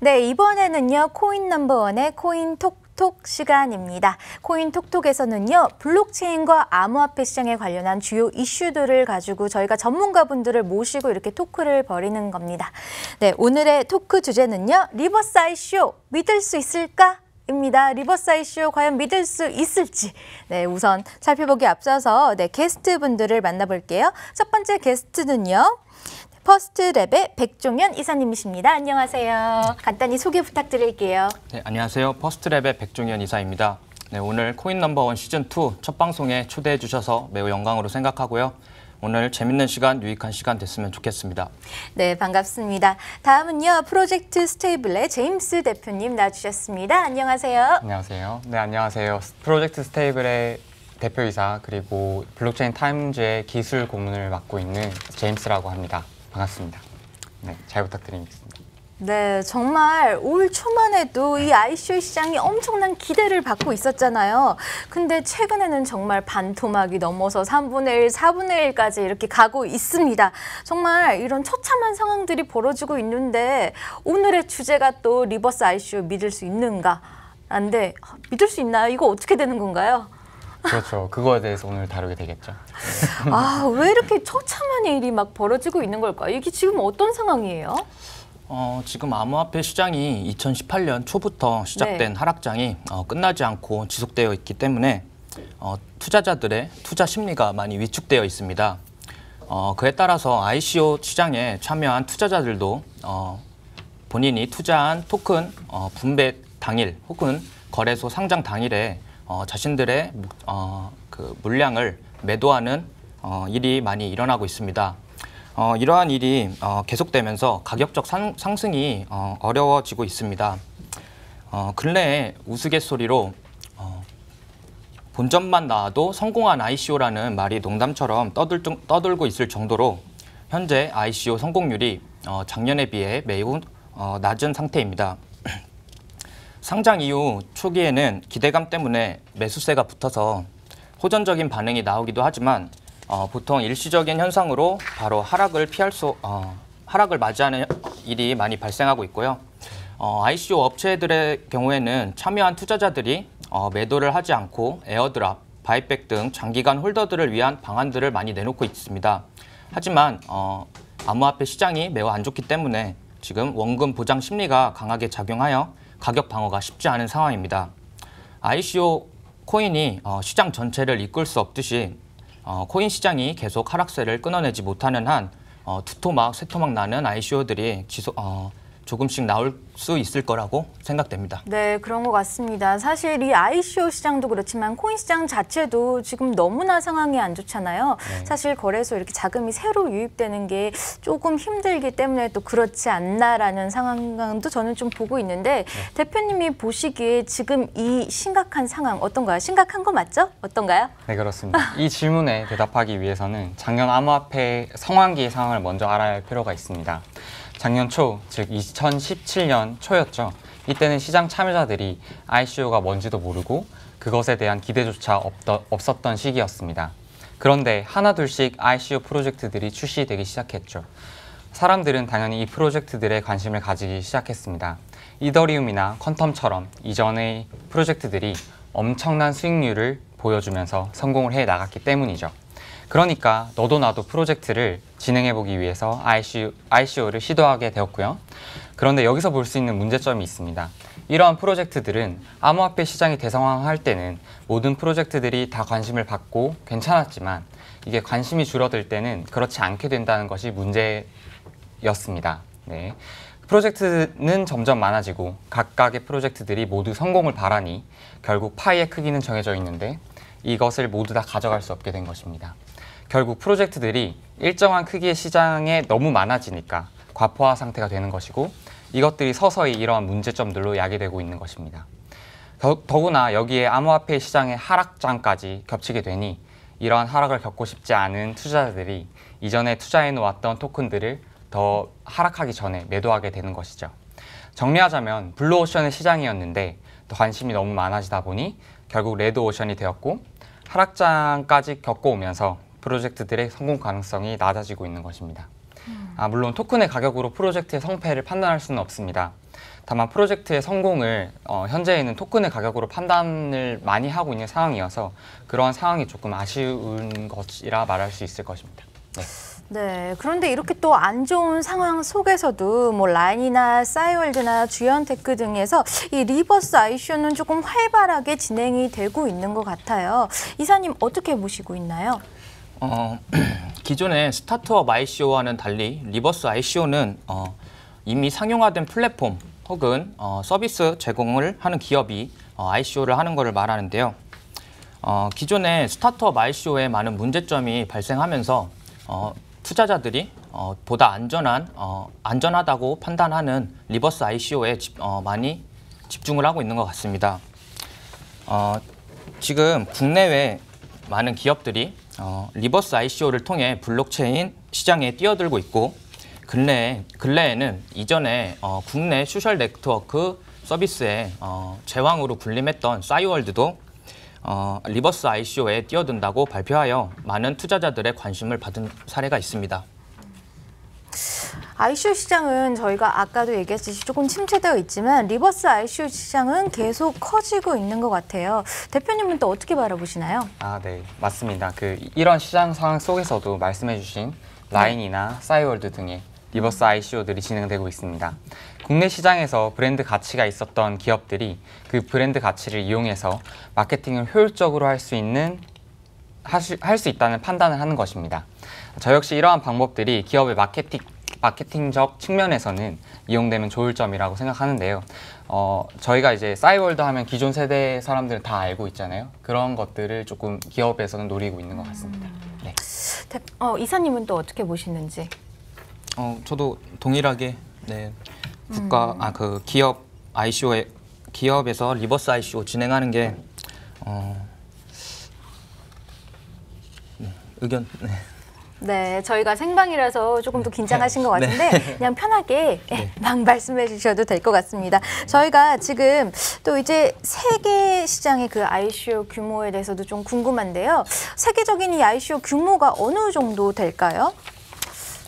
네, 이번에는요, 코인 넘버원의 코인 톡톡 시간입니다. 코인 톡톡에서는요, 블록체인과 암호화폐 시장에 관련한 주요 이슈들을 가지고 저희가 전문가분들을 모시고 이렇게 토크를 벌이는 겁니다. 네, 오늘의 토크 주제는요, 리버스 ICO 믿을 수 있을까? 입니다. 리버스 ICO 과연 믿을 수 있을지. 네, 우선 살펴보기 앞서서 게스트분들을 만나볼게요. 첫 번째 게스트는요. 퍼스트랩의 백종현 이사님이십니다. 안녕하세요. 간단히 소개 부탁드릴게요. 네, 안녕하세요. 퍼스트랩의 백종현 이사입니다. 네, 오늘 코인 넘버원 시즌2 첫 방송에 초대해 주셔서 매우 영광으로 생각하고요. 오늘 재밌는 시간, 유익한 시간 됐으면 좋겠습니다. 네, 반갑습니다. 다음은요, 프로젝트 스테이블의 제임스 대표님 나와주셨습니다. 안녕하세요. 안녕하세요. 네, 안녕하세요. 프로젝트 스테이블의 대표이사 그리고 블록체인 타임즈의 기술 고문을 맡고 있는 제임스라고 합니다. 반갑습니다. 네, 잘 부탁드리겠습니다. 네, 정말 올 초만 해도 이 ICO 시장이 엄청난 기대를 받고 있었잖아요. 근데 최근에는 정말 반토막이 넘어서 3분의 1, 4분의 1까지 이렇게 가고 있습니다. 정말 이런 처참한 상황들이 벌어지고 있는데 오늘의 주제가 또 리버스 ICO 믿을 수 있는가? 안데 믿을 수 있나요? 이거 어떻게 되는 건가요? 그렇죠. 그거에 대해서 오늘 다루게 되겠죠. 아, 왜 이렇게 처참한 일이 막 벌어지고 있는 걸까요? 이게 지금 어떤 상황이에요? 지금 암호화폐 시장이 2018년 초부터 시작된 하락장이 끝나지 않고 지속되어 있기 때문에 투자자들의 투자 심리가 많이 위축되어 있습니다. 그에 따라서 ICO 시장에 참여한 투자자들도 본인이 투자한 토큰 분배 당일 혹은 거래소 상장 당일에 자신들의 그 물량을 매도하는 일이 많이 일어나고 있습니다. 이러한 일이 계속되면서 가격적 상승이 어려워지고 있습니다. 근래에 우스갯소리로 본전만 나와도 성공한 ICO라는 말이 농담처럼 떠들고 있을 정도로 현재 ICO 성공률이 작년에 비해 매우 낮은 상태입니다. 상장 이후 초기에는 기대감 때문에 매수세가 붙어서 호전적인 반응이 나오기도 하지만 보통 일시적인 현상으로 바로 하락을 맞이하는 일이 많이 발생하고 있고요. ICO 업체들의 경우에는 참여한 투자자들이 매도를 하지 않고 에어드랍, 바이백 등 장기간 홀더들을 위한 방안들을 많이 내놓고 있습니다. 하지만 암호화폐 시장이 매우 안 좋기 때문에 지금 원금 보장 심리가 강하게 작용하여 가격 방어가 쉽지 않은 상황입니다. ICO 코인이 시장 전체를 이끌 수 없듯이 코인 시장이 계속 하락세를 끊어내지 못하는 한 두토막, 세토막 나는 ICO들이 조금씩 나올 수 있을 거라고 생각됩니다. 네, 그런 것 같습니다. 사실 이 ICO 시장도 그렇지만 코인 시장 자체도 지금 너무나 상황이 안 좋잖아요. 네. 사실 거래소 이렇게 자금이 새로 유입되는 게 조금 힘들기 때문에 또 그렇지 않나라는 상황도 저는 좀 보고 있는데 대표님이 보시기에 지금 이 심각한 상황 어떤가요? 심각한 거 맞죠? 어떤가요? 네, 그렇습니다. 이 질문에 대답하기 위해서는 작년 암호화폐 성황기의 상황을 먼저 알아야 할 필요가 있습니다. 작년 초, 즉 2017년 초였죠. 이때는 시장 참여자들이 ICO가 뭔지도 모르고 그것에 대한 기대조차 없었던 시기였습니다. 그런데 하나둘씩 ICO 프로젝트들이 출시되기 시작했죠. 사람들은 당연히 이 프로젝트들에 관심을 가지기 시작했습니다. 이더리움이나 퀀텀처럼 이전의 프로젝트들이 엄청난 수익률을 보여주면서 성공을 해 나갔기 때문이죠. 그러니까 너도 나도 프로젝트를 진행해보기 위해서 ICO를 시도하게 되었고요. 그런데 여기서 볼 수 있는 문제점이 있습니다. 이러한 프로젝트들은 암호화폐 시장이 대성황할 때는 모든 프로젝트들이 다 관심을 받고 괜찮았지만 이게 관심이 줄어들 때는 그렇지 않게 된다는 것이 문제였습니다. 네. 프로젝트는 점점 많아지고 각각의 프로젝트들이 모두 성공을 바라니 결국 파이의 크기는 정해져 있는데 이것을 모두 다 가져갈 수 없게 된 것입니다. 결국 프로젝트들이 일정한 크기의 시장에 너무 많아지니까 과포화 상태가 되는 것이고 이것들이 서서히 이러한 문제점들로 야기되고 있는 것입니다. 더구나 여기에 암호화폐 시장의 하락장까지 겹치게 되니 이러한 하락을 겪고 싶지 않은 투자자들이 이전에 투자해 놓았던 토큰들을 더 하락하기 전에 매도하게 되는 것이죠. 정리하자면 블루오션의 시장이었는데 관심이 너무 많아지다 보니 결국 레드오션이 되었고 하락장까지 겪어오면서 프로젝트들의 성공 가능성이 낮아지고 있는 것입니다. 물론 토큰의 가격으로 프로젝트의 성패를 판단할 수는 없습니다. 다만 프로젝트의 성공을 현재에는 토큰의 가격으로 판단을 많이 하고 있는 상황이어서 그러한 상황이 조금 아쉬운 것이라 말할 수 있을 것입니다. 네. 네, 그런데 이렇게 또 안 좋은 상황 속에서도 뭐 라인이나 싸이월드나 주연테크 등에서 이 리버스 ICO는 조금 활발하게 진행이 되고 있는 것 같아요. 이사님 어떻게 보시고 있나요? 기존의 스타트업 ICO와는 달리 리버스 ICO는 이미 상용화된 플랫폼 혹은 서비스 제공을 하는 기업이 ICO를 하는 것을 말하는데요. 기존의 스타트업 ICO에 많은 문제점이 발생하면서 투자자들이 보다 안전하다고 판단하는 리버스 ICO에 많이 집중을 하고 있는 것 같습니다. 지금 국내외 많은 기업들이 리버스 ICO를 통해 블록체인 시장에 뛰어들고 있고 근래에는 이전에 국내 소셜 네트워크 서비스의 제왕으로 군림했던 싸이월드도 리버스 ICO에 뛰어든다고 발표하여 많은 투자자들의 관심을 받은 사례가 있습니다. ICO 시장은 저희가 아까도 얘기했듯이 조금 침체되어 있지만 리버스 ICO 시장은 계속 커지고 있는 것 같아요. 대표님은 또 어떻게 바라보시나요? 네, 맞습니다. 이런 시장 상황 속에서도 말씀해주신 라인이나 싸이월드 등의 리버스 ICO들이 진행되고 있습니다. 국내 시장에서 브랜드 가치가 있었던 기업들이 그 브랜드 가치를 이용해서 마케팅을 효율적으로 할 수 있다는 판단을 하는 것입니다. 저 역시 이러한 방법들이 기업의 마케팅적 측면에서는 이용되면 좋을 점이라고 생각하는데요. 저희가 이제 싸이월드 하면 기존 세대 사람들은 다 알고 있잖아요. 그런 것들을 조금 기업에서는 노리고 있는 것 같습니다. 네. 이사님은 또 어떻게 보시는지? 저도 동일하게 기업 기업에서 리버스 ICO 진행하는 게 의견. 네, 저희가 생방이라서 조금 더 긴장하신 것 같은데 그냥 편하게 막 말씀해 주셔도 될 것 같습니다. 저희가 지금 또 이제 세계 시장의 그 ICO 규모에 대해서도 좀 궁금한데요. 세계적인 이 ICO 규모가 어느 정도 될까요?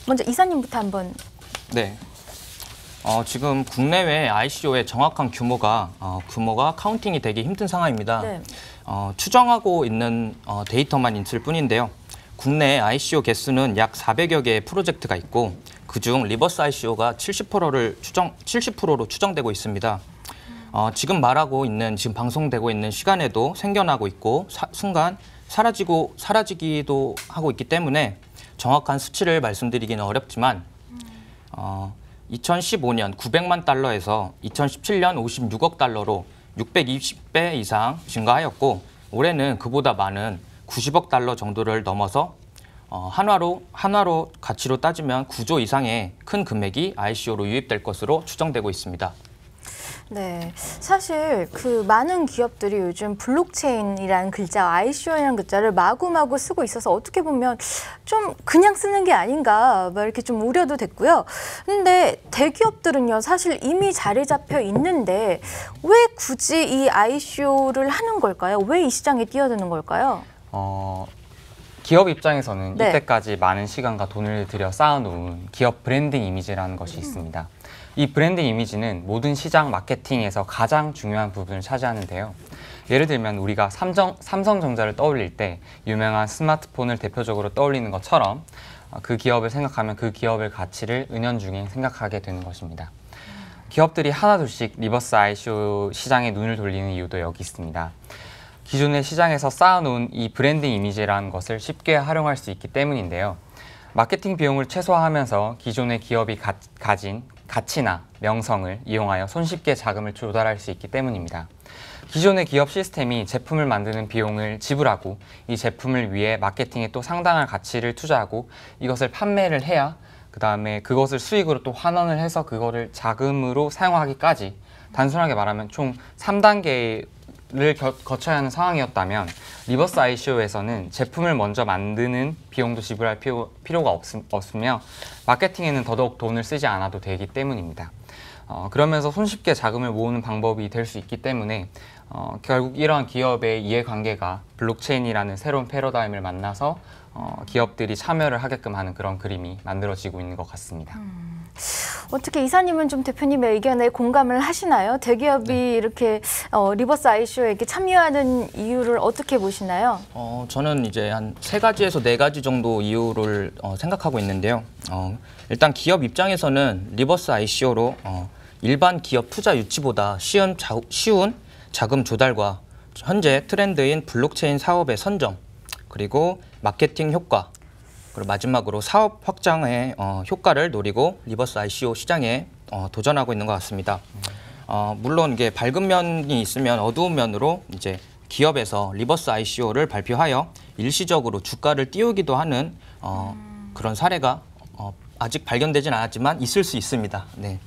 먼저 이사님부터 한번. 네. 지금 국내외 ICO의 정확한 규모가 카운팅이 되기 힘든 상황입니다. 네. 추정하고 있는 데이터만 있을 뿐인데요. 국내 ICO 개수는 약 400여 개의 프로젝트가 있고 그중 리버스 ICO가 70%로 추정되고 있습니다. 지금 방송되고 있는 시간에도 생겨나고 있고 순간 사라지기도 하고 있기 때문에 정확한 수치를 말씀드리기는 어렵지만 2015년 900만 달러에서 2017년 56억 달러로 620배 이상 증가하였고 올해는 그보다 많은 90억 달러 정도를 넘어서 한화로 가치로 따지면 9조 이상의 큰 금액이 ICO로 유입될 것으로 추정되고 있습니다. 네, 사실 그 많은 기업들이 요즘 블록체인이라는 글자, ICO라는 글자를 마구마구 쓰고 있어서 어떻게 보면 좀 그냥 쓰는 게 아닌가 막 이렇게 좀 우려도 됐고요. 근데 대기업들은요, 사실 이미 자리 잡혀 있는데 왜 굳이 이 ICO를 하는 걸까요? 왜 이 시장에 뛰어드는 걸까요? 기업 입장에서는 이때까지 많은 시간과 돈을 들여 쌓아놓은 기업 브랜딩 이미지라는 것이 있습니다. 이 브랜딩 이미지는 모든 시장 마케팅에서 가장 중요한 부분을 차지하는데요. 예를 들면 우리가 삼성전자를 떠올릴 때 유명한 스마트폰을 대표적으로 떠올리는 것처럼 그 기업을 생각하면 그 기업의 가치를 은연중에 생각하게 되는 것입니다. 기업들이 하나둘씩 리버스 ICO 시장에 눈을 돌리는 이유도 여기 있습니다. 기존의 시장에서 쌓아놓은 이 브랜딩 이미지라는 것을 쉽게 활용할 수 있기 때문인데요. 마케팅 비용을 최소화하면서 기존의 기업이 가진 가치나 명성을 이용하여 손쉽게 자금을 조달할 수 있기 때문입니다. 기존의 기업 시스템이 제품을 만드는 비용을 지불하고 이 제품을 위해 마케팅에 또 상당한 가치를 투자하고 이것을 판매를 해야 그 다음에 그것을 수익으로 또 환원을 해서 그거를 자금으로 사용하기까지 단순하게 말하면 총 3단계를 거쳐야 하는 상황이었다면 리버스 ICO에서는 제품을 먼저 만드는 비용도 지불할 필요가 없으며 마케팅에는 더더욱 돈을 쓰지 않아도 되기 때문입니다. 그러면서 손쉽게 자금을 모으는 방법이 될 수 있기 때문에 결국 이러한 기업의 이해관계가 블록체인이라는 새로운 패러다임을 만나서 기업들이 참여를 하게끔 하는 그런 그림이 만들어지고 있는 것 같습니다. 어떻게 이사님은 좀 대표님의 의견에 공감을 하시나요? 대기업이 이렇게 리버스 ICO에 이렇게 참여하는 이유를 어떻게 보시나요? 저는 이제 한 3가지에서 4가지 정도 이유를 생각하고 있는데요. 일단 기업 입장에서는 리버스 ICO로 일반 기업 투자 유치보다 쉬운 자금 조달과 현재 트렌드인 블록체인 사업의 선점, 그리고 마케팅 효과, 그리고 마지막으로 사업 확장의 효과를 노리고 리버스 ICO 시장에 도전하고 있는 것 같습니다. 물론 이게 밝은 면이 있으면 어두운 면으로 이제 기업에서 리버스 ICO를 발표하여 일시적으로 주가를 띄우기도 하는 그런 사례가 아직 발견되진 않았지만 있을 수 있습니다. 네.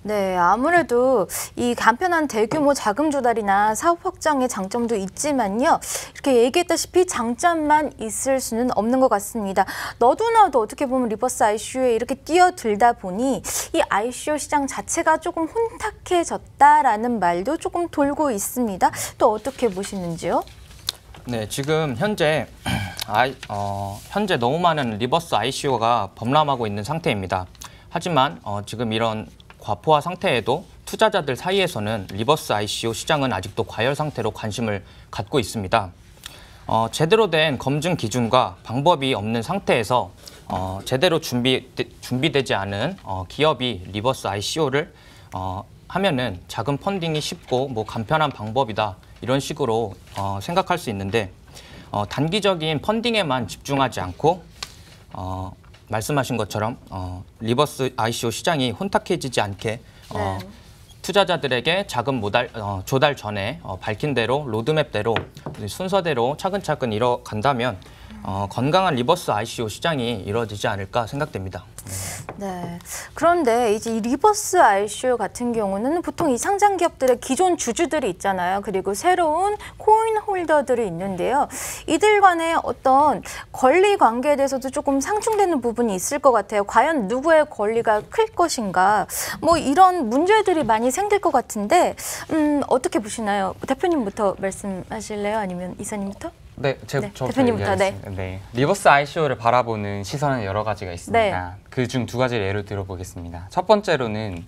네, 아무래도 이 간편한 대규모 자금 조달이나 사업 확장의 장점도 있지만요. 이렇게 얘기했다시피 장점만 있을 수는 없는 것 같습니다. 너도나도 어떻게 보면 리버스 ICO에 이렇게 뛰어들다 보니 이 ICO 시장 자체가 조금 혼탁해졌다라는 말도 조금 돌고 있습니다. 또 어떻게 보시는지요? 네, 지금 현재 너무 많은 리버스 ICO가 범람하고 있는 상태입니다. 하지만 지금 이런 과포화 상태에도 투자자들 사이에서는 리버스 ICO 시장은 아직도 과열 상태로 관심을 갖고 있습니다. 제대로 된 검증 기준과 방법이 없는 상태에서 제대로 준비되지 않은 기업이 리버스 ICO를 하면은 자금 펀딩이 쉽고 뭐 간편한 방법이다 이런 식으로 생각할 수 있는데 단기적인 펀딩에만 집중하지 않고 말씀하신 것처럼 리버스 ICO 시장이 혼탁해지지 않게 투자자들에게 자금 조달 전에 밝힌 대로 로드맵대로 순서대로 차근차근 이뤄간다면 건강한 리버스 ICO 시장이 이루어지지 않을까 생각됩니다. 네. 그런데 이제 이 리버스 ICO 같은 경우는 보통 이 상장 기업들의 기존 주주들이 있잖아요. 그리고 새로운 코인 홀더들이 있는데요. 이들 간의 어떤 권리 관계에 대해서도 조금 상충되는 부분이 있을 것 같아요. 과연 누구의 권리가 클 것인가? 뭐 이런 문제들이 많이 생길 것 같은데 어떻게 보시나요? 대표님부터 말씀하실래요? 아니면 이사님부터? 네, 저부터 대표님부터, 네. 리버스 ICO를 바라보는 시선은 여러 가지가 있습니다. 네. 그중 2가지를 예를 들어보겠습니다. 첫 번째로는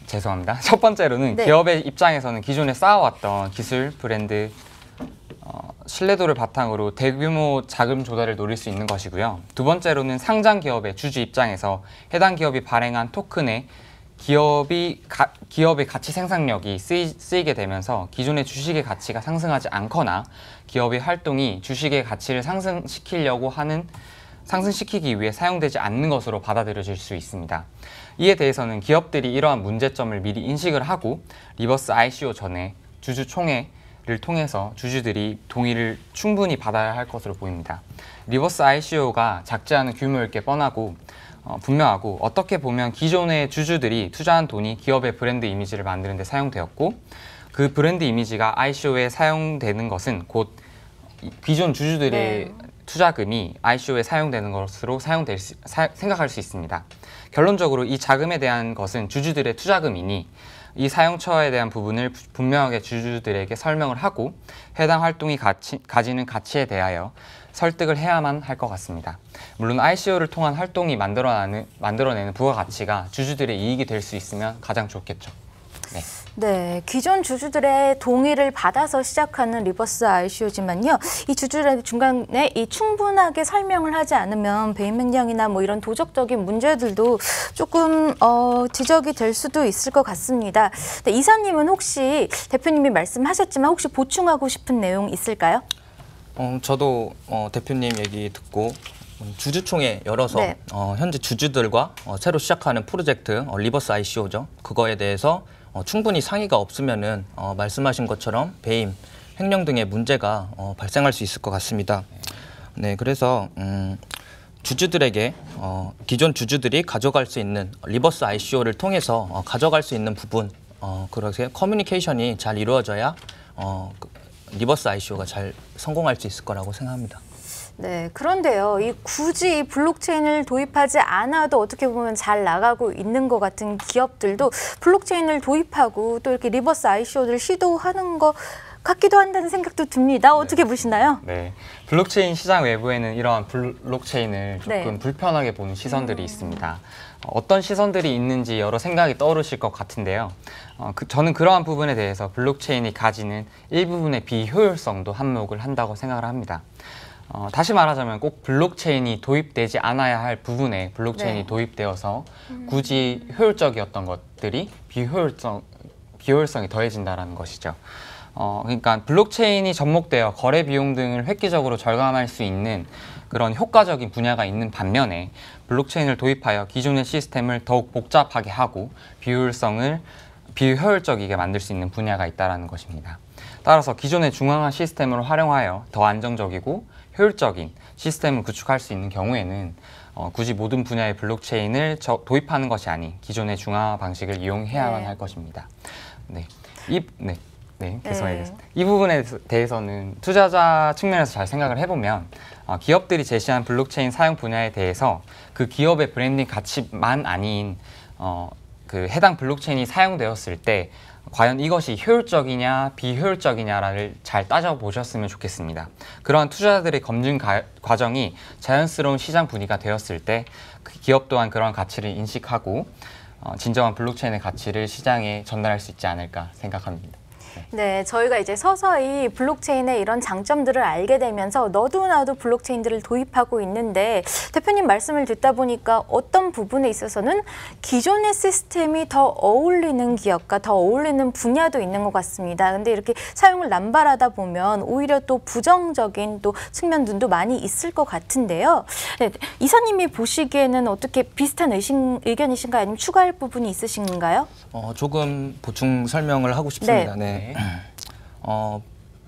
죄송합니다. 첫 번째로는 기업의 입장에서는 기존에 쌓아왔던 기술, 브랜드, 신뢰도를 바탕으로 대규모 자금 조달을 노릴 수 있는 것이고요. 두 번째로는 상장 기업의 주주 입장에서 해당 기업이 발행한 토큰에 기업의 가치 생산력이 쓰이게 되면서 기존의 주식의 가치가 상승하지 않거나 기업의 활동이 주식의 가치를 상승시키기 위해 사용되지 않는 것으로 받아들여질 수 있습니다. 이에 대해서는 기업들이 이러한 문제점을 미리 인식을 하고 리버스 ICO 전에 주주총회를 통해서 주주들이 동의를 충분히 받아야 할 것으로 보입니다. 리버스 ICO가 작지 않은 규모일 게 뻔하고 분명하고 어떻게 보면 기존의 주주들이 투자한 돈이 기업의 브랜드 이미지를 만드는 데 사용되었고 그 브랜드 이미지가 ICO에 사용되는 것은 곧 기존 주주들의 투자금이 ICO에 사용되는 것으로 생각할 수 있습니다. 결론적으로 이 자금에 대한 것은 주주들의 투자금이니 이 사용처에 대한 부분을 분명하게 주주들에게 설명을 하고 해당 활동이 가지는 가치에 대하여 설득을 해야만 할 것 같습니다. 물론 ICO를 통한 활동이 만들어내는 부가가치가 주주들의 이익이 될 수 있으면 가장 좋겠죠. 네, 기존 주주들의 동의를 받아서 시작하는 리버스 ICO지만요. 이 주주들의 중간에 충분하게 설명을 하지 않으면 배임 횡령이나 뭐 이런 도덕적인 문제들도 조금 지적이 될 수도 있을 것 같습니다. 네, 이사님은 혹시 대표님이 말씀하셨지만 혹시 보충하고 싶은 내용 있을까요? 저도 대표님 얘기 듣고 주주총회 열어서 현재 주주들과 새로 시작하는 프로젝트 리버스 ICO죠. 그거에 대해서 충분히 상의가 없으면은 말씀하신 것처럼 배임, 횡령 등의 문제가 발생할 수 있을 것 같습니다. 네, 그래서 주주들에게 기존 주주들이 가져갈 수 있는 리버스 ICO를 통해서 가져갈 수 있는 부분, 그렇게 커뮤니케이션이 잘 이루어져야 리버스 ICO가 잘 성공할 수 있을 거라고 생각합니다. 네, 그런데요. 이 굳이 이 블록체인을 도입하지 않아도 어떻게 보면 잘 나가고 있는 것 같은 기업들도 블록체인을 도입하고 또 이렇게 리버스 ICO를 시도하는 것 같기도 한다는 생각도 듭니다. 어떻게 보시나요? 네, 블록체인 시장 외부에는 이러한 블록체인을 조금 네. 불편하게 보는 시선들이 있습니다. 어떤 시선들이 있는지 여러 생각이 떠오르실 것 같은데요. 저는 그러한 부분에 대해서 블록체인이 가지는 일부분의 비효율성도 한몫을 한다고 생각을 합니다. 다시 말하자면 꼭 블록체인이 도입되지 않아야 할 부분에 블록체인이 네. 도입되어서 굳이 효율적이었던 것들이 비효율성이 더해진다는 것이죠. 그러니까 블록체인이 접목되어 거래 비용 등을 획기적으로 절감할 수 있는 그런 효과적인 분야가 있는 반면에 블록체인을 도입하여 기존의 시스템을 더욱 복잡하게 하고 비효율적이게 만들 수 있는 분야가 있다는 것입니다. 따라서 기존의 중앙화 시스템을 활용하여 더 안정적이고 효율적인 시스템을 구축할 수 있는 경우에는 굳이 모든 분야의 블록체인을 도입하는 것이 아닌 기존의 중앙화 방식을 이용해야만 네. 할 것입니다. 계속하겠습니다. 네. 이 부분에 대해서는 투자자 측면에서 잘 생각을 해보면 기업들이 제시한 블록체인 사용 분야에 대해서 그 기업의 브랜딩 가치만 아닌 그 해당 블록체인이 사용되었을 때 과연 이것이 효율적이냐 비효율적이냐를 잘 따져보셨으면 좋겠습니다. 그러한 투자자들의 검증 과정이 자연스러운 시장 분위기가 되었을 때 그 기업 또한 그러한 가치를 인식하고 진정한 블록체인의 가치를 시장에 전달할 수 있지 않을까 생각합니다. 네, 저희가 이제 서서히 블록체인의 이런 장점들을 알게 되면서 너도나도 블록체인들을 도입하고 있는데 대표님 말씀을 듣다 보니까 어떤 부분에 있어서는 기존의 시스템이 더 어울리는 기업과 더 어울리는 분야도 있는 것 같습니다. 근데 이렇게 사용을 남발하다 보면 오히려 또 부정적인 또 측면들도 많이 있을 것 같은데요. 네, 이사님이 보시기에는 어떻게 비슷한 의견이신가요? 아니면 추가할 부분이 있으신가요? 조금 보충 설명을 하고 싶습니다. 네.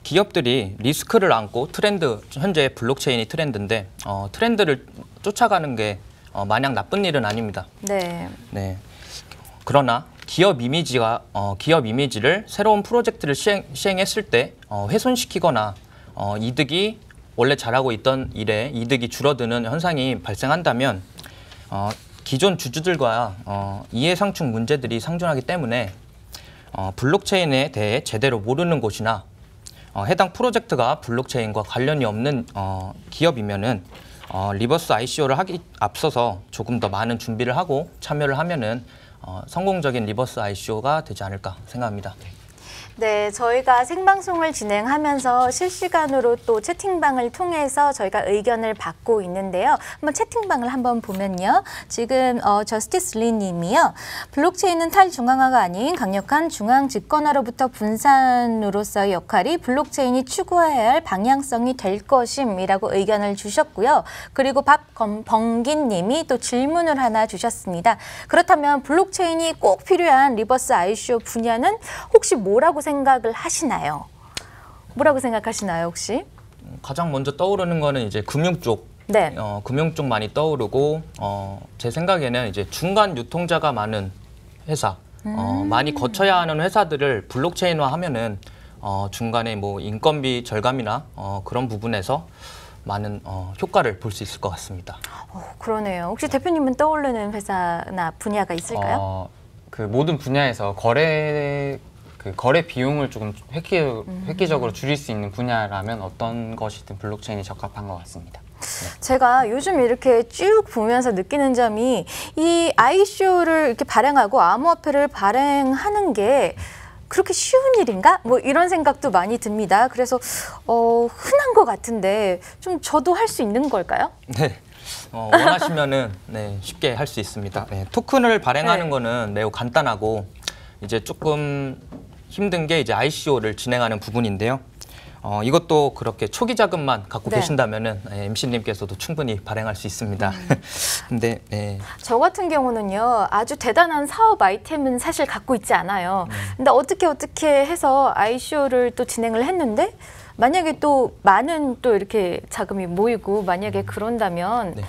기업들이 리스크를 안고 현재 블록체인이 트렌드인데 트렌드를 쫓아가는 게 마냥 나쁜 일은 아닙니다. 네. 네. 그러나 기업 이미지를 새로운 프로젝트를 시행했을 때 훼손시키거나 이득이 원래 잘하고 있던 일에 이득이 줄어드는 현상이 발생한다면 기존 주주들과 이해상충 문제들이 상존하기 때문에 블록체인에 대해 제대로 모르는 곳이나 해당 프로젝트가 블록체인과 관련이 없는 기업이면은 리버스 ICO를 하기 앞서서 조금 더 많은 준비를 하고 참여를 하면은 성공적인 리버스 ICO가 되지 않을까 생각합니다. 네, 저희가 생방송을 진행하면서 실시간으로 또 채팅방을 통해서 저희가 의견을 받고 있는데요. 한번 채팅방을 한번 보면요. 지금 저스티스 리 님이요. 블록체인은 탈중앙화가 아닌 강력한 중앙 집권화로부터 분산으로서의 역할이 블록체인이 추구해야 할 방향성이 될 것임이라고 의견을 주셨고요. 그리고 박범긴 님이 또 질문을 하나 주셨습니다. 그렇다면 블록체인이 꼭 필요한 리버스 ICO 분야는 혹시 뭐라고 생각을 하시나요? 뭐라고 생각하시나요, 혹시? 가장 먼저 떠오르는 거는 이제 금융 쪽. 네. 금융 쪽 많이 떠오르고 제 생각에는 이제 중간 유통자가 많은 회사, 많이 거쳐야 하는 회사들을 블록체인화하면은 중간에 뭐 인건비 절감이나 그런 부분에서 많은 효과를 볼 수 있을 것 같습니다. 그러네요. 혹시 대표님은 떠오르는 회사나 분야가 있을까요? 그 모든 분야에서 거래 비용을 조금 획기적으로 줄일 수 있는 분야라면 어떤 것이든 블록체인이 적합한 것 같습니다. 제가 요즘 이렇게 쭉 보면서 느끼는 점이 이 ICO를 이렇게 발행하고 암호화폐를 발행하는 게 그렇게 쉬운 일인가? 뭐 이런 생각도 많이 듭니다. 그래서 흔한 것 같은데 좀 저도 할 수 있는 걸까요? 네. 원하시면은 네, 쉽게 할 수 있습니다. 네, 토큰을 발행하는 네. 거는 매우 간단하고 이제 조금 힘든 게 이제 ICO를 진행하는 부분인데요. 이것도 그렇게 초기 자금만 갖고 네. 계신다면은 MC님께서도 충분히 발행할 수 있습니다. 근데 저 같은 경우는요, 아주 대단한 사업 아이템은 사실 갖고 있지 않아요. 근데 어떻게 해서 ICO를 또 진행을 했는데 만약에 또 많은 또 이렇게 자금이 모이고 만약에 그런다면 네.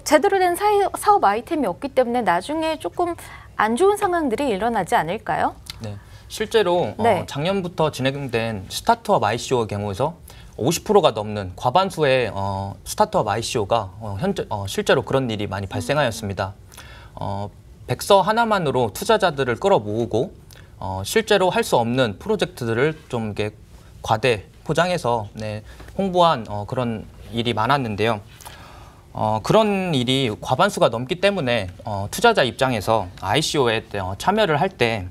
제대로 된 사업 아이템이 없기 때문에 나중에 조금 안 좋은 상황들이 일어나지 않을까요? 네. 실제로 네. 작년부터 진행된 스타트업 ICO 경우에서 50%가 넘는 과반수의 스타트업 ICO가 현재 실제로 그런 일이 많이 발생하였습니다. 백서 하나만으로 투자자들을 끌어모으고 실제로 할 수 없는 프로젝트들을 좀 이렇게 과대 포장해서 홍보한 그런 일이 많았는데요. 그런 일이 과반수가 넘기 때문에 투자자 입장에서 ICO에 참여를 할 때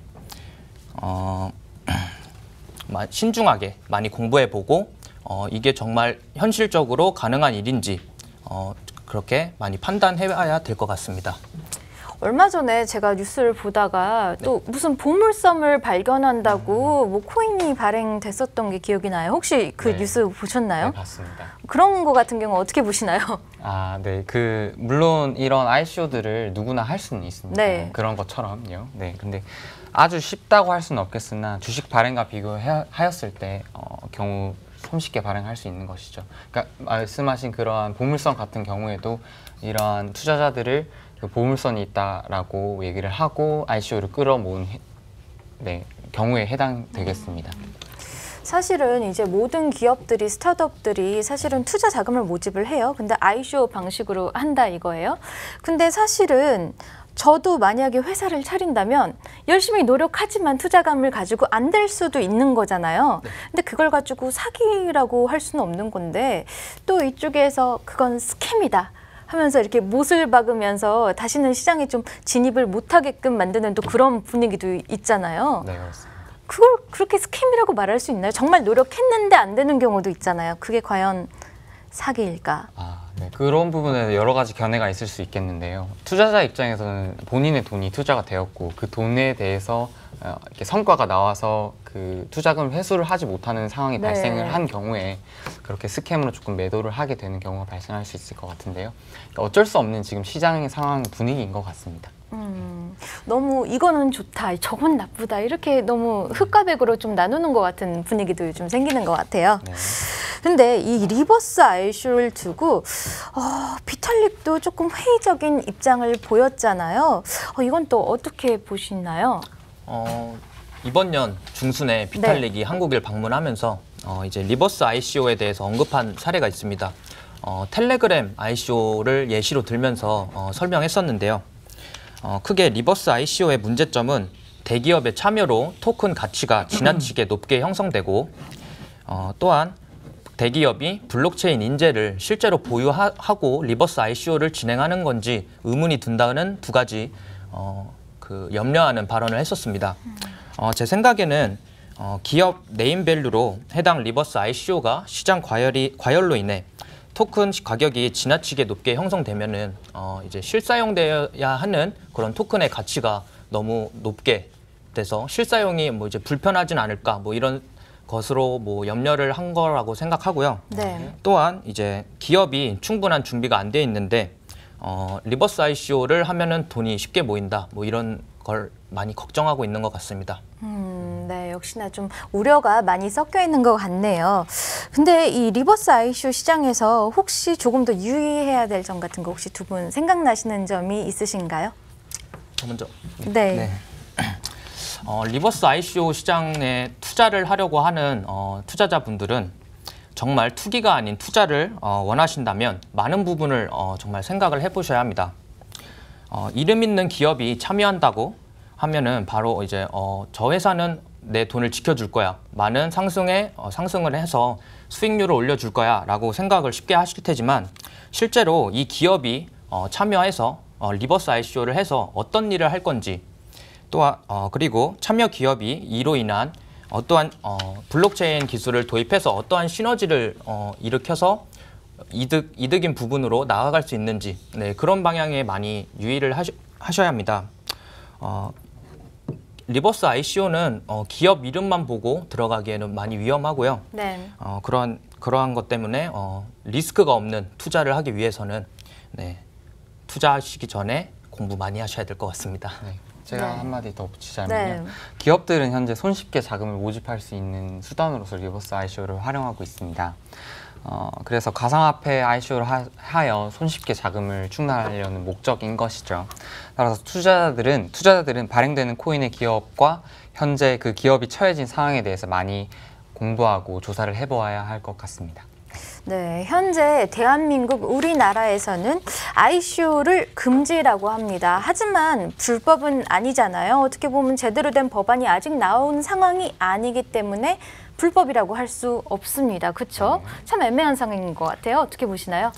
신중하게 많이 공부해보고 이게 정말 현실적으로 가능한 일인지 그렇게 많이 판단해야 될 것 같습니다. 얼마 전에 제가 뉴스를 보다가 또 무슨 보물섬을 발견한다고 뭐 코인이 발행됐었던 게 기억이 나요. 혹시 그 네. 뉴스 보셨나요? 네, 봤습니다. 그런 거 같은 경우 어떻게 보시나요? 아, 네. 물론 이런 ICO들을 누구나 할 수는 있습니다. 네. 그런 것처럼요. 네. 근데 아주 쉽다고 할 수는 없겠으나 주식 발행과 비교하였을 때 경우 손쉽게 발행할 수 있는 것이죠. 그러니까 말씀하신 그러한 보물선 같은 경우에도 이러한 투자자들을 그 보물선이 있다라고 얘기를 하고 ICO를 끌어모은 경우에 해당되겠습니다. 사실은 이제 모든 기업들이 스타트업들이 사실은 투자 자금을 모집을 해요. 근데 ICO 방식으로 한다 이거예요. 근데 사실은 저도 만약에 회사를 차린다면 열심히 노력하지만 투자금을 가지고 안 될 수도 있는 거잖아요. 근데 그걸 가지고 사기라고 할 수는 없는 건데 또 이쪽에서 그건 스캠이다 하면서 이렇게 못을 박으면서 다시는 시장에 좀 진입을 못하게끔 만드는 또 그런 분위기도 있잖아요. 네, 그렇습니다. 그걸 그렇게 스캠이라고 말할 수 있나요? 정말 노력했는데 안 되는 경우도 있잖아요. 그게 과연 사기일까? 네, 그런 부분에 여러 가지 견해가 있을 수 있겠는데요. 투자자 입장에서는 본인의 돈이 투자가 되었고 그 돈에 대해서 이렇게 성과가 나와서 그 투자금 회수를 하지 못하는 상황이 네. 발생을 한 경우에 그렇게 스캠으로 조금 매도를 하게 되는 경우가 발생할 수 있을 것 같은데요. 그러니까 어쩔 수 없는 지금 시장의 상황 분위기인 것 같습니다. 너무 이거는 좋다, 저건 나쁘다 이렇게 너무 흑과 백으로 좀 나누는 것 같은 분위기도 좀 생기는 것 같아요. 네. 근데 이 리버스 ICO를 두고 비탈릭도 조금 회의적인 입장을 보였잖아요. 이건 또 어떻게 보시나요? 이번 년 중순에 비탈릭이 한국을 방문하면서 이제 리버스 ICO에 대해서 언급한 사례가 있습니다. 텔레그램 ICO를 예시로 들면서 설명했었는데요. 크게 리버스 ICO의 문제점은 대기업의 참여로 토큰 가치가 지나치게 높게 형성되고 또한 대기업이 블록체인 인재를 실제로 보유하고 리버스 ICO를 진행하는 건지 의문이 든다는 두 가지 염려하는 발언을 했었습니다. 제 생각에는 기업 네임밸류로 해당 리버스 ICO가 시장 과열로 인해 토큰 가격이 지나치게 높게 형성되면은 이제 실사용되어야 하는 그런 토큰의 가치가 너무 높게 돼서 실사용이 뭐 이제 불편하진 않을까 뭐 이런 것으로 뭐 염려를 한 거라고 생각하고요. 네. 또한 이제 기업이 충분한 준비가 안 돼 있는데 리버스 ICO를 하면은 돈이 쉽게 모인다 뭐 이런 걸 많이 걱정하고 있는 것 같습니다. 네, 역시나 좀 우려가 많이 섞여 있는 것 같네요. 근데 이 리버스 ICO 시장에서 혹시 조금 더 유의해야 될 점 같은 거 혹시 두 분 생각나시는 점이 있으신가요? 저 먼저. 네. 리버스 ICO 시장에 투자를 하려고 하는 투자자분들은 정말 투기가 아닌 투자를 원하신다면 많은 부분을 정말 생각을 해보셔야 합니다. 이름 있는 기업이 참여한다고 하면은 바로 이제 저 회사는 내 돈을 지켜줄 거야. 많은 상승을 해서 수익률을 올려줄 거야 라고 생각을 쉽게 하실 테지만 실제로 이 기업이 참여해서 리버스 ICO를 해서 어떤 일을 할 건지 또한 그리고 참여 기업이 이로 인한 어떠한 블록체인 기술을 도입해서 어떠한 시너지를 일으켜서 이득인 부분으로 나아갈 수 있는지 그런 방향에 많이 유의를 하셔야 합니다. 리버스 ICO는 기업 이름만 보고 들어가기에는 많이 위험하고요. 네. 그러한 것 때문에 리스크가 없는 투자를 하기 위해서는 투자하시기 전에 공부 많이 하셔야 될 것 같습니다. 네. 제가 네. 한마디 더 붙이자면요. 네. 기업들은 현재 손쉽게 자금을 모집할 수 있는 수단으로서 리버스 ICO를 활용하고 있습니다. 그래서 가상화폐 ICO를 하여 손쉽게 자금을 충당하려는 목적인 것이죠. 따라서 투자자들은 발행되는 코인의 기업과 현재 그 기업이 처해진 상황에 대해서 많이 공부하고 조사를 해보아야 할 것 같습니다. 네, 현재 대한민국 우리나라에서는 ICO를 금지라고 합니다. 하지만 불법은 아니잖아요. 어떻게 보면 제대로 된 법안이 아직 나온 상황이 아니기 때문에 불법이라고 할 수 없습니다. 그렇죠? 참 애매한 상황인 것 같아요. 어떻게 보시나요?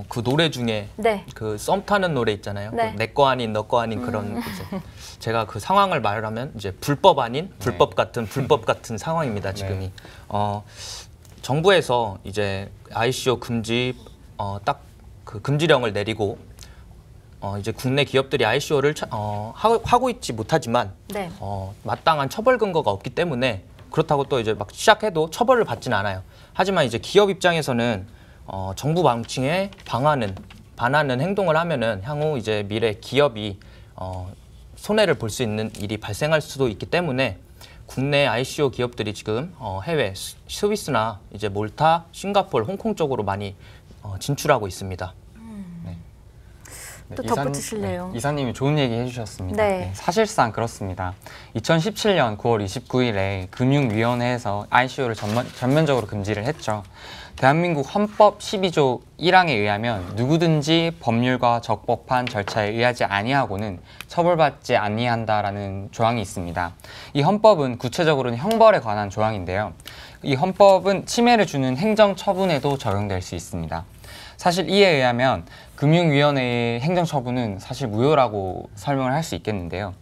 그 노래 중에 네. 그 썸 타는 노래 있잖아요. 네. 내 거 아닌 너 거 아닌 그런 이제 제가 그 상황을 말하면 이제 불법 아닌 불법 같은 상황입니다. 지금이. 정부에서 이제 ICO 금지 딱 그 금지령을 내리고 이제 국내 기업들이 ICO를 하고 있지 못하지만 네. 마땅한 처벌 근거가 없기 때문에 그렇다고 또 이제 막 시작해도 처벌을 받지는 않아요. 하지만 이제 기업 입장에서는 정부 방침에 반하는 행동을 하면은 향후 이제 미래 기업이 손해를 볼 수 있는 일이 발생할 수도 있기 때문에 국내 ICO 기업들이 지금 해외 스위스나 이제 몰타, 싱가포르, 홍콩 쪽으로 많이 진출하고 있습니다. 또 덧붙이실래요? 이사님이 좋은 얘기 해주셨습니다. 네. 사실상 그렇습니다. 2017년 9월 29일에 금융위원회에서 ICO를 전면적으로 금지를 했죠. 대한민국 헌법 12조 1항에 의하면 누구든지 법률과 적법한 절차에 의하지 아니하고는 처벌받지 아니한다라는 조항이 있습니다. 이 헌법은 구체적으로는 형벌에 관한 조항인데요. 이 헌법은 침해를 주는 행정처분에도 적용될 수 있습니다. 사실 이에 의하면 금융위원회의 행정처분은 사실 무효라고 설명을 할 수 있겠는데요.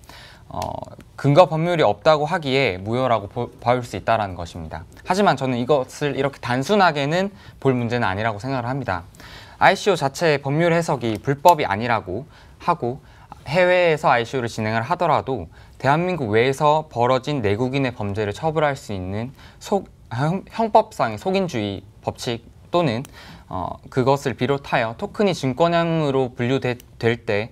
근거 법률이 없다고 하기에 무효라고 봐올 수 있다는 것입니다. 하지만 저는 이것을 이렇게 단순하게는 볼 문제는 아니라고 생각을 합니다. ICO 자체의 법률 해석이 불법이 아니라고 하고 해외에서 ICO를 진행을 하더라도 대한민국 외에서 벌어진 내국인의 범죄를 처벌할 수 있는 형법상의 속인주의 법칙 또는 그것을 비롯하여 토큰이 증권형으로 분류될 때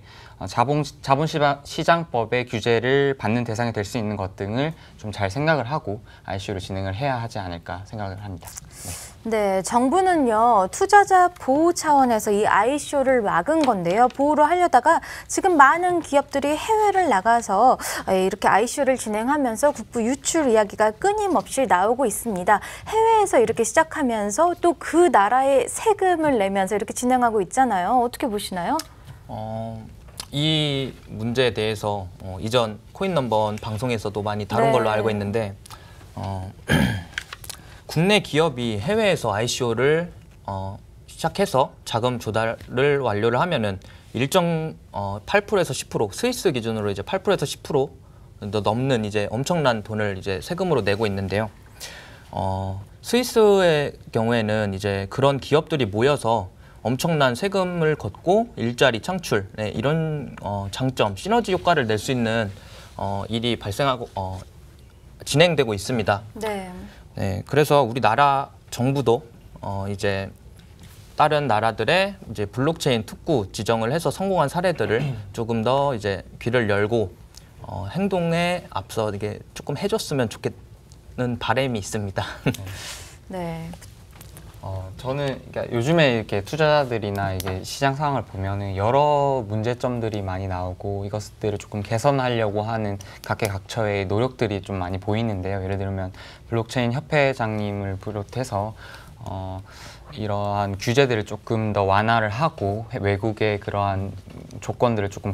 자본시장법의 규제를 받는 대상이 될 수 있는 것 등을 좀 잘 생각을 하고 ICO를 진행을 해야 하지 않을까 생각을 합니다. 네, 정부는요 투자자 보호 차원에서 이 ICO를 막은 건데요. 보호를 하려다가 지금 많은 기업들이 해외를 나가서 이렇게 ICO를 진행하면서 국부 유출 이야기가 끊임없이 나오고 있습니다. 해외에서 이렇게 시작하면서 또 그 나라에 세금을 내면서 이렇게 진행하고 있잖아요. 어떻게 보시나요? 이 문제에 대해서 이전 코인 넘버원 방송에서도 많이 다룬 네. 걸로 알고 있는데 국내 기업이 해외에서 ICO를 시작해서 자금 조달을 완료를 하면은 일정 8%에서 10% 스위스 기준으로 이제 8%에서 10% 넘는 이제 엄청난 돈을 이제 세금으로 내고 있는데요. 스위스의 경우에는 이제 그런 기업들이 모여서 엄청난 세금을 걷고 일자리 창출 이런 장점, 시너지 효과를 낼 수 있는 일이 발생하고 진행되고 있습니다. 네. 네, 그래서 우리나라 정부도 이제 다른 나라들의 이제 블록체인 특구 지정을 해서 성공한 사례들을 조금 더 이제 귀를 열고 행동에 앞서 이게 조금 해줬으면 좋겠는 바람이 있습니다. 네. 저는 그러니까 요즘에 이렇게 투자자들이나 이게 시장 상황을 보면은 여러 문제점들이 많이 나오고 이것들을 조금 개선하려고 하는 각계각처의 노력들이 좀 많이 보이는데요. 예를 들면 블록체인 협회장님을 비롯해서 이러한 규제들을 조금 더 완화를 하고 외국의 그러한 조건들을 조금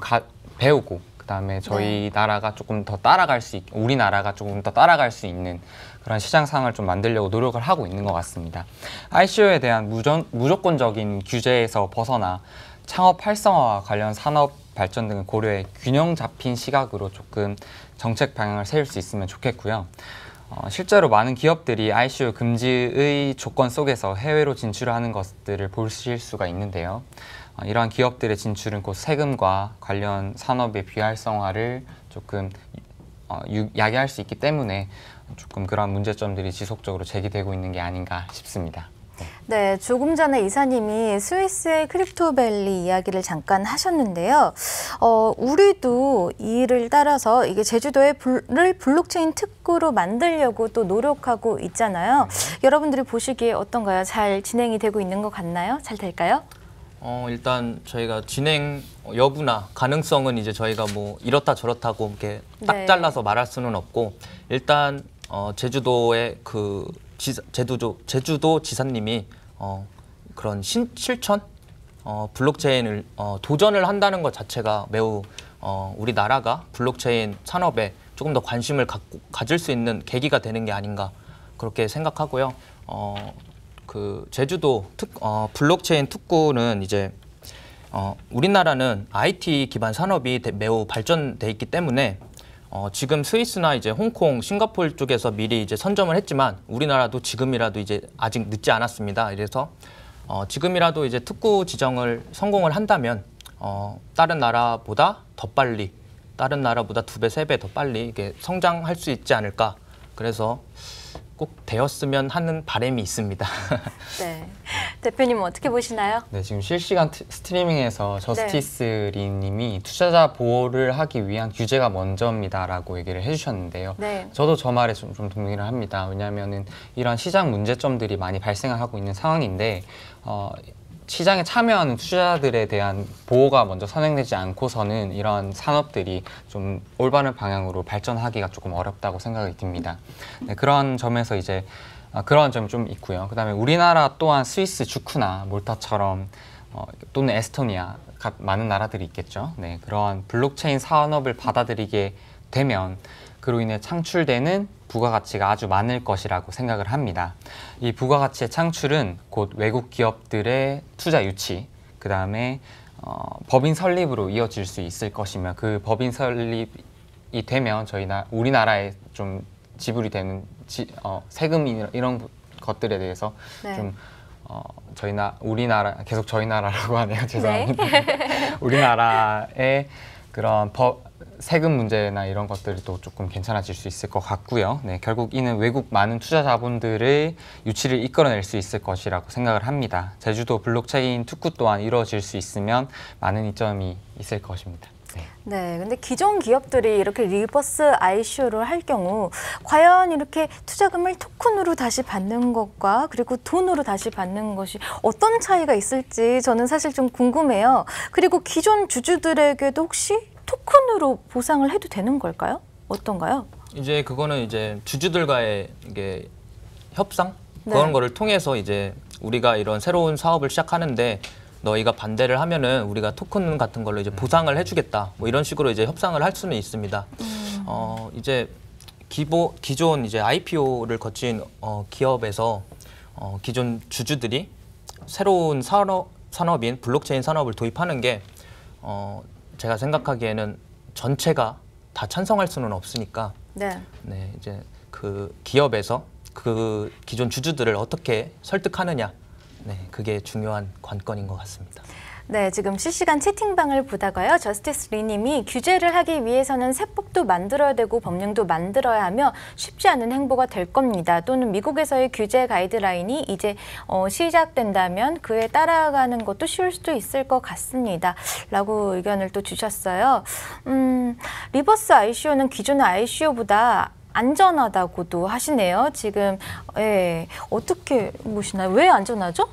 배우고 그다음에 저희 나라가 조금 더 따라갈 수 있게 우리나라가 조금 더 따라갈 수 있는 그런 시장 상황을 좀 만들려고 노력을 하고 있는 것 같습니다. ICO에 대한 무조건적인 규제에서 벗어나 창업 활성화와 관련 산업 발전 등을 고려해 균형 잡힌 시각으로 조금 정책 방향을 세울 수 있으면 좋겠고요. 실제로 많은 기업들이 ICO 금지의 조건 속에서 해외로 진출하는 것들을 보실 수가 있는데요. 이러한 기업들의 진출은 곧 세금과 관련 산업의 비활성화를 조금 야기할 수 있기 때문에 조금 그런 문제점들이 지속적으로 제기되고 있는 게 아닌가 싶습니다. 네, 조금 전에 이사님이 스위스의 크립토밸리 이야기를 잠깐 하셨는데요. 우리도 이를 따라서 이게 제주도를 블록체인 특구로 만들려고 또 노력하고 있잖아요. 여러분들이 보시기에 어떤가요? 잘 진행이 되고 있는 것 같나요? 잘 될까요? 일단 저희가 진행 여부나 가능성은 이제 저희가 뭐 이렇다 저렇다고 이렇게 딱 네. 잘라서 말할 수는 없고 일단 제주도의 그 제주도 지사님이 그런 실천 블록체인을 도전을 한다는 것 자체가 매우 우리나라가 블록체인 산업에 조금 더 관심을 가질 수 있는 계기가 되는 게 아닌가 그렇게 생각하고요. 그 제주도 블록체인 특구는 이제 우리나라는 IT 기반 산업이 매우 발전돼 있기 때문에 지금 스위스나 이제 홍콩, 싱가포르 쪽에서 미리 이제 선점을 했지만 우리나라도 지금이라도 이제 아직 늦지 않았습니다. 그래서 지금이라도 이제 특구 지정을 성공을 한다면 다른 나라보다 더 빨리, 다른 나라보다 2배, 3배 더 빨리 이게 성장할 수 있지 않을까. 그래서 꼭 되었으면 하는 바람이 있습니다. 네. 대표님은 어떻게 보시나요? 네, 지금 실시간 스트리밍에서 저스티스 리님이 투자자 보호를 하기 위한 규제가 먼저입니다라고 얘기를 해주셨는데요. 네. 저도 저 말에 좀 동의를 합니다. 왜냐하면은 이런 시장 문제점들이 많이 발생하고 있는 상황인데 시장에 참여하는 투자자들에 대한 보호가 먼저 선행되지 않고서는 이런 산업들이 좀 올바른 방향으로 발전하기가 조금 어렵다고 생각이 듭니다. 네, 그런 점에서 이제 그런 점이 좀 있고요. 그다음에 우리나라 또한 스위스, 주크나 몰타처럼 또는 에스토니아 많은 나라들이 있겠죠. 네, 그러한 블록체인 산업을 받아들이게 되면 그로 인해 창출되는 부가가치가 아주 많을 것이라고 생각을 합니다. 이 부가가치의 창출은 곧 외국 기업들의 투자 유치, 그 다음에 법인 설립으로 이어질 수 있을 것이며 그 법인 설립이 되면 우리나라에 좀 지불이 되는 세금 이런 것들에 대해서 네. 좀 우리나라 계속 저희 나라라고 하네요. 죄송합니다. 네. 우리나라의 그런 세금 문제나 이런 것들이 또 조금 괜찮아질 수 있을 것 같고요. 네, 결국 이는 외국 많은 투자 자본들의 유치를 이끌어낼 수 있을 것이라고 생각을 합니다. 제주도 블록체인 특구 또한 이루어질 수 있으면 많은 이점이 있을 것입니다. 네, 근데 기존 기업들이 이렇게 리버스 ICO를 할 경우 과연 이렇게 투자금을 토큰으로 다시 받는 것과 그리고 돈으로 다시 받는 것이 어떤 차이가 있을지 저는 사실 좀 궁금해요. 그리고 기존 주주들에게도 혹시 토큰으로 보상을 해도 되는 걸까요? 어떤가요? 이제 그거는 이제 주주들과의 이게 협상 그런 거를 통해서 이제 우리가 이런 새로운 사업을 시작하는데 너희가 반대를 하면은 우리가 토큰 같은 걸로 이제 보상을 해주겠다. 뭐 이런 식으로 이제 협상을 할 수는 있습니다. 이제 기존 이제 IPO를 거친 기업에서 기존 주주들이 새로운 산업인 블록체인 산업을 도입하는 게 제가 생각하기에는 전체가 다 찬성할 수는 없으니까 네, 이제 그 기업에서 그 기존 주주들을 어떻게 설득하느냐 네, 그게 중요한 관건인 것 같습니다. 네, 지금 실시간 채팅방을 보다가요. 저스티스 리님이 규제를 하기 위해서는 세법도 만들어야 되고 법령도 만들어야 하며 쉽지 않은 행보가 될 겁니다. 또는 미국에서의 규제 가이드라인이 이제 시작된다면 그에 따라가는 것도 쉬울 수도 있을 것 같습니다. 라고 의견을 또 주셨어요. 리버스 ICO는 기존의 ICO보다 안전하다고도 하시네요. 지금 어떻게 보시나요? 왜 안전하죠?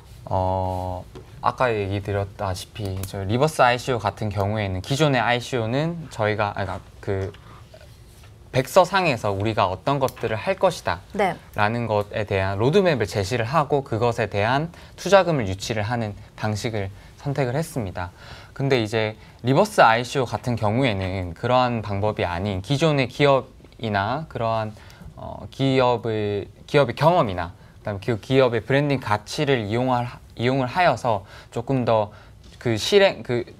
아까 얘기 드렸다시피 저 리버스 ICO 같은 경우에는 기존의 ICO는 저희가 그 백서상에서 우리가 어떤 것들을 할 것이다 라는 것에 대한 로드맵을 제시를 하고 그것에 대한 투자금을 유치를 하는 방식을 선택을 했습니다. 근데 이제 리버스 ICO 같은 경우에는 그러한 방법이 아닌 기존의 기업이나 그러한 기업의 경험이나 그다음에 그 기업의 브랜딩 가치를 이용을 하여서 조금 더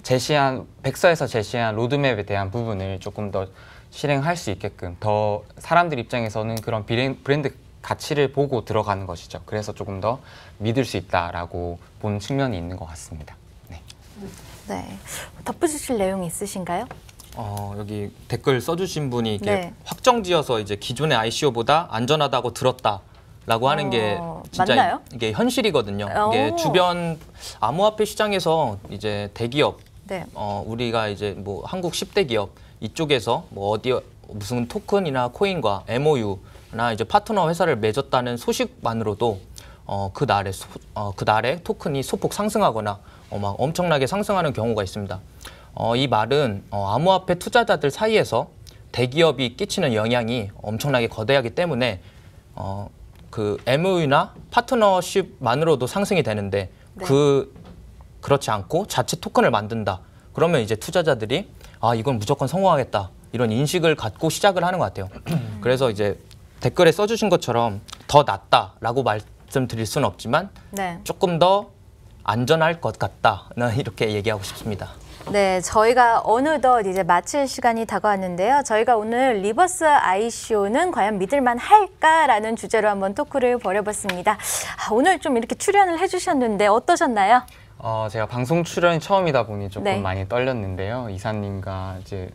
제시한 백서에서 제시한 로드맵에 대한 부분을 조금 더 실행할 수 있게끔 더 사람들 입장에서는 그런 브랜드 가치를 보고 들어가는 것이죠. 그래서 조금 더 믿을 수 있다라고 보는 측면이 있는 것 같습니다. 네, 덧붙이실 내용이 있으신가요? 여기 댓글 써주신 분이 이게 확정지어서 이제 기존의 ICO보다 안전하다고 들었다라고 하는 게 진짜 맞나요? 이게 현실이거든요. 이게 주변 암호화폐 시장에서 이제 대기업, 우리가 이제 뭐 한국 10대 기업 이쪽에서 뭐 무슨 토큰이나 코인과 MOU나 이제 파트너 회사를 맺었다는 소식만으로도 그 날에 토큰이 소폭 상승하거나 막 엄청나게 상승하는 경우가 있습니다. 이 말은 암호화폐 투자자들 사이에서 대기업이 끼치는 영향이 엄청나게 거대하기 때문에 그 MOU나 파트너십만으로도 상승이 되는데 네. 그렇지 않고 자체 토큰을 만든다. 그러면 이제 투자자들이 아 이건 무조건 성공하겠다 이런 인식을 갖고 시작을 하는 것 같아요. 그래서 이제 댓글에 써주신 것처럼 더 낫다라고 말씀드릴 수는 없지만 네. 조금 더 안전할 것 같다는 이렇게 얘기하고 싶습니다. 네, 저희가 어느덧 이제 마칠 시간이 다가왔는데요. 저희가 오늘 리버스 ICO는 과연 믿을만 할까라는 주제로 한번 토크를 벌여봤습니다. 오늘 좀 이렇게 출연을 해주셨는데 어떠셨나요? 제가 방송 출연이 처음이다 보니 조금 네. 많이 떨렸는데요. 이사님과 이제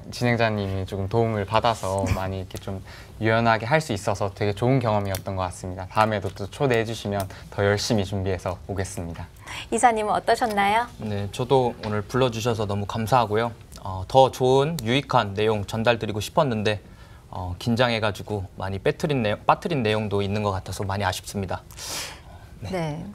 진행자님이 조금 도움을 받아서 많이 이렇게 좀 유연하게 할 수 있어서 되게 좋은 경험이었던 것 같습니다. 다음에도 또 초대해 주시면 더 열심히 준비해서 오겠습니다. 이사님은 어떠셨나요? 네, 저도 오늘 불러주셔서 너무 감사하고요. 더 좋은 유익한 내용 전달드리고 싶었는데 긴장해가지고 많이 빠뜨린 내용도 있는 것 같아서 많이 아쉽습니다. 네.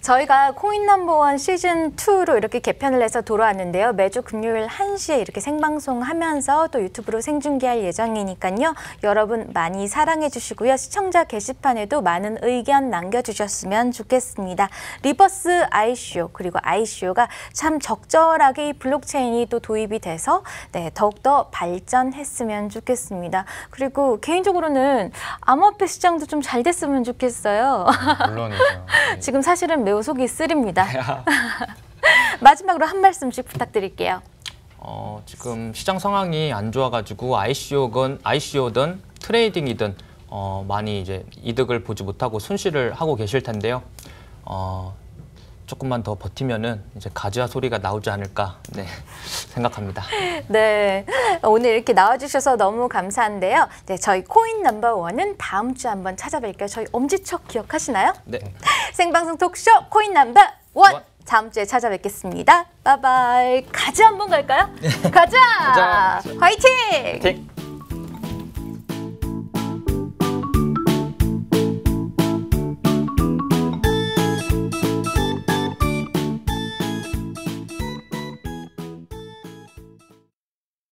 저희가 코인 넘버원 시즌 2로 이렇게 개편을 해서 돌아왔는데요. 매주 금요일 1시에 이렇게 생방송하면서 또 유튜브로 생중계할 예정이니까요. 여러분 많이 사랑해 주시고요. 시청자 게시판에도 많은 의견 남겨주셨으면 좋겠습니다. 리버스 ICO 그리고 ICO가 참 적절하게 이 블록체인이 또 도입이 돼서 네, 더욱더 발전했으면 좋겠습니다. 그리고 개인적으로는 암호화폐 시장도 좀 잘 됐으면 좋겠어요. 물론이죠. 네. 지금 사실은 매우 속이 쓰립니다. 마지막으로 한 말씀씩 부탁드릴게요. 지금 시장 상황이 안 좋아가지고 ICO든 트레이딩이든 많이 이제 이득을 보지 못하고 손실을 하고 계실 텐데요. 조금만 더 버티면은 이제 가즈아 소리가 나오지 않을까 생각합니다. 네, 오늘 이렇게 나와주셔서 너무 감사한데요. 네, 저희 코인 넘버원은 다음 주에 한번 찾아뵐게요. 저희 엄지척 기억하시나요? 네. 생방송 토크쇼 코인 넘버원 다음 주에 찾아뵙겠습니다. 바이바이. 가자 한번 갈까요? 가자! 화이팅! 화이팅!